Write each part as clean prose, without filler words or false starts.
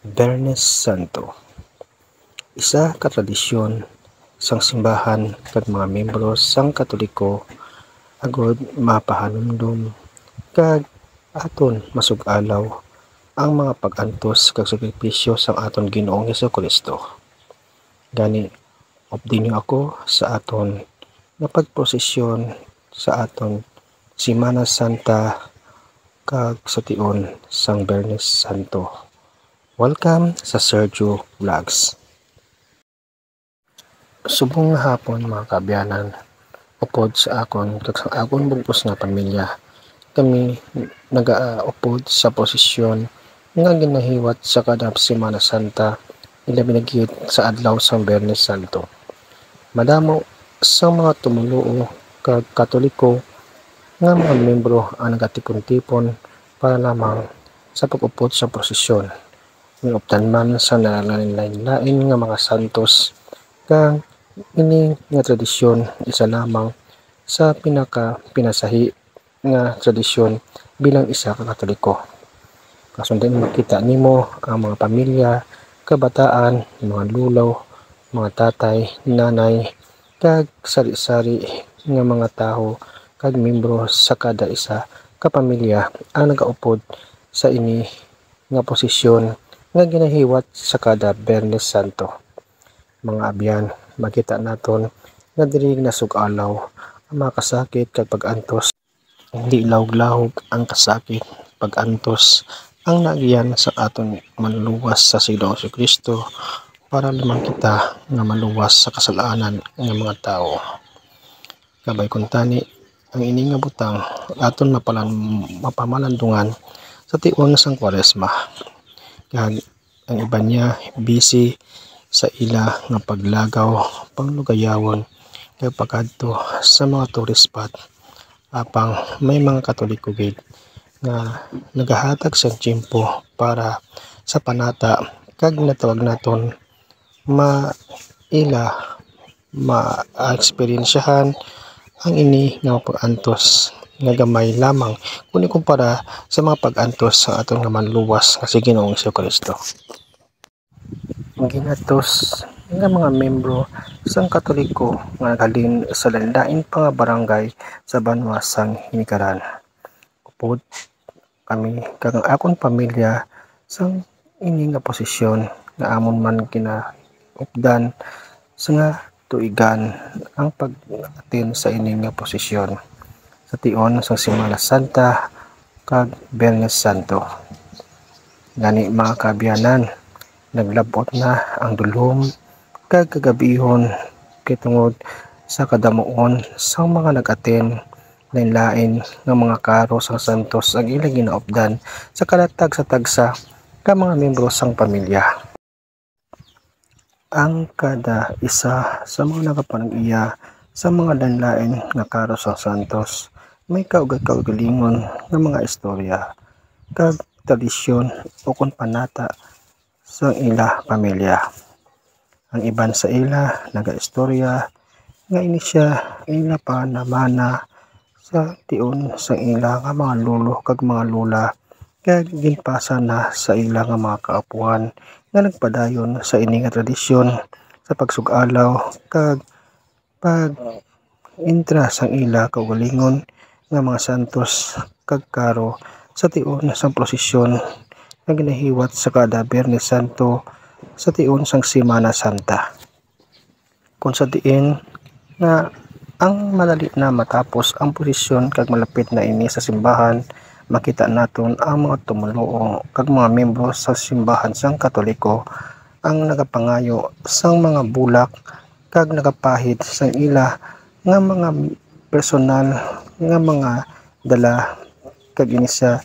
Biyernes Santo, isa ka tradisyon sang simbahan kag mga miyembro sang Katoliko agod mapahanumdum kag aton masug-alaw ang mga pag-antos kag sakripisyo sang aton Ginoong Hesukristo. Gani, updinyo ako sa aton nga pagprosesyon sa aton Semana Santa kag sa tion sang Biyernes Santo. Welcome sa Sergio Vlogs. Subong nga hapon mga kaabyanan, upod sa akon kag sa akon bugos nga pamilya, kami nagaupod sa posisyon nga ginahiwat sa kada Semana Santa ilabi na gyud sa adlaw sang Biyernes Santo. Madamo sa mga tumuluo kag Katoliko nga mga miyembro ang nagatipon-tipon para lamang sa pag-upod sa prosesyon. Miuptan man sa nalain-lain nga mga santos kag ini nga tradisyon isa lamang sa pinasahi nga tradisyon bilang isa ka Katoliko. Kasundin makita nimo ang mga pamilya, kabataan, mga lulaw, mga tatay, nanay, kag sari-sari nga mga tawo kag miyembro sa kada isa ka pamilya ang nagaupod sa ini nga posisyon nga ginahiwat sa kada Biyernes Santo. Mga abyan, makita naton nga diri nasug-alaw ang mga kasakit kag pag-antos. Hindi lawog-lahog ang kasakit, pag-antos ang nagiyan sa aton manluwas sa Ginoong Hesukristo para lamang kita nga maluwas sa kasalanan ng mga tao. Kabay kuntani ang ini nga butang aton mapamalandungan sa tion sang Kwaresma. Kag ang iba niya busy sa ila nga paglagaw, panglugayawon kag pagadto sa mga tourist spot. Apang may mga Katoliko gid nga nagahatag sa tiyempo para sa panata kag natawag naton ma-experiensyahan ang ini nga pag-antos nga gamay lamang kung ikumpara sa mga pag-antos sa aton nga manluwas nga si Ginoong Hesukristo. Ginatos nga mga membro sang Katoliko nga naghalin sa lain pa nga barangay sa Banwa sang Hinikaran. Upod kami kag ang akon pamilya sang ini nga posisyon nga amon man kinaupdan sa nga tuigan ang pag-atin sa ini nga posisyon sa tion sa Semana Santa kag Biyernes Santo. Gani mga kaabyanan, naglabot na ang dulom kag kagabihon kay tungod sa kadamuon sa mga nag-aten lain-lain nga mga karo sang santos ang ilang ginaupdan sa kalatag sa tagsa ka mga miyembro sang pamilya. Ang kada isa sa mga nakapanag-iya sa mga lain-lain nga karo sang santos may kaugalingon nga mga istorya kag tradisyon o kun panata sa ila pamilya. Ang iban sa ila nagaistorya nga ini siya ila pa namana sa tion sa ila nga mga lolo kag mga lola kag ginpasa na sa ila nga mga kaapuhan nga nagpadayon sa ini nga tradisyon sa pagsug-alaw kag pag intra sang ila kaugalingon nga mga santos kag karo sa tion sang prosesyon nga ginahiwat sa kada Biyernes Santo sa tion sang Semana Santa. Kung sa diin nga ang madali na matapos ang posisyon kag malapit na ini sa simbahan, makita naton ang mga tumuluo kag mga miyembro sa simbahan sang Katoliko ang nagapangayo sang mga bulak kag nagapahid sang ila nga mga personal nga mga dala kag ini siya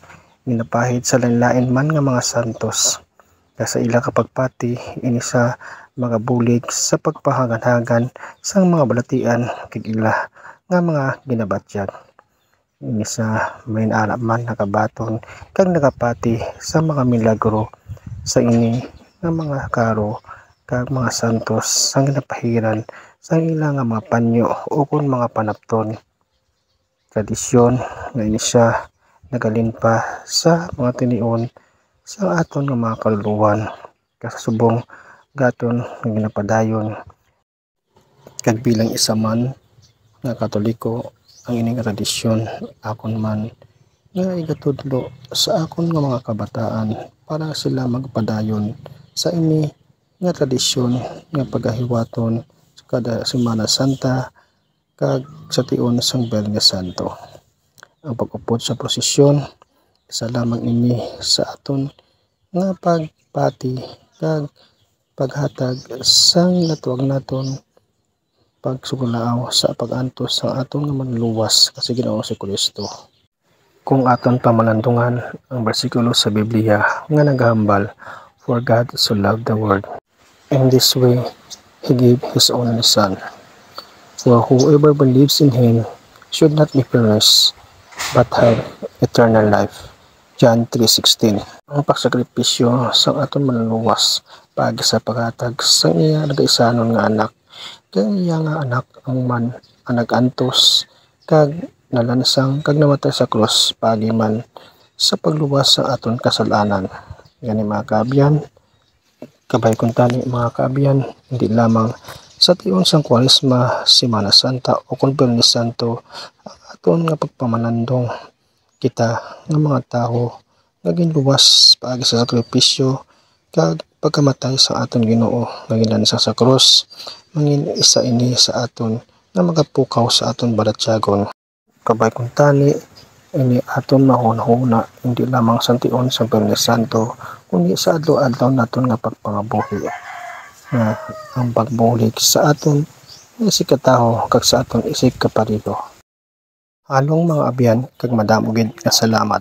ginapahid sa lain-lain man nga mga santos. Sa ila kapagpati ini sa mga bulig sa pagpahagan-hagan sang mga balatian kag ila nga mga ginabatyan. Ini sa may naala man nakabaton kag nakapati sa mga milagro sa ini nga mga karo kag mga santos sang ginapahiran sa ila nga mga panyo o kun mga panapton. Tradisyon nga ini siya nagalin pa sa mga tinion sa aton nga mga kaluluwan kasubong gaton nga ginapadayon kag bilang isa man nga Katoliko ang ining tradisyon akon man nga igatudlo sa akon nga mga kabataan para sila magpadayon sa ini nga tradisyon nga pagahiwaton sa kada Semana Santa kag sa tion sang Biyernes Santo. Ang pag-upod sa prosesyon isa lamang ini sa aton nga pagpati kag paghatag sang natuwag naton pagsugulaaw sa pag-antos sa aton nga manluwas kasi Ginoo si Kristo. Kung aton pamalandungan ang bersikulo sa Biblia nga naghambal, "For God so loved the world, in this way He gave His only Son, for whoever believes in Him should not be perished, but have eternal life." John 3:16. Ang pagsakripisyo sa aton manluwas paagi sa paghatag sa iya nagaisanon nga anak, kay iya nga anak ang man ang nag-antos kag nalansang kag namatay sa krus paagi man sa pagluwas sa aton kasalanan. Gani mga kaabyan, kabay kung tani mga kaabyan, hindi lamang sa tion sang Kwaresma, Semana Santa o kung Biyernes Santo ang aton nga pagpamalandong kita nga mga tao nga ginluwas paagi sa sakripisyo kag pagkamatay sa aton Ginoo nga ginlansang sa krus, mangin isa ini sa aton nga magapukaw sa aton balatyagon. Kabay kung tani ini aton mahuna-huna hindi lamang sa tion sa Biyernes Santo kundi sa adlaw-adlaw naton nga pagpangabuhi nga ang pagbulig sa aton isig kataho kag sa aton isig kaparilo. Halong mga abyan kag madamo gid nga salamat.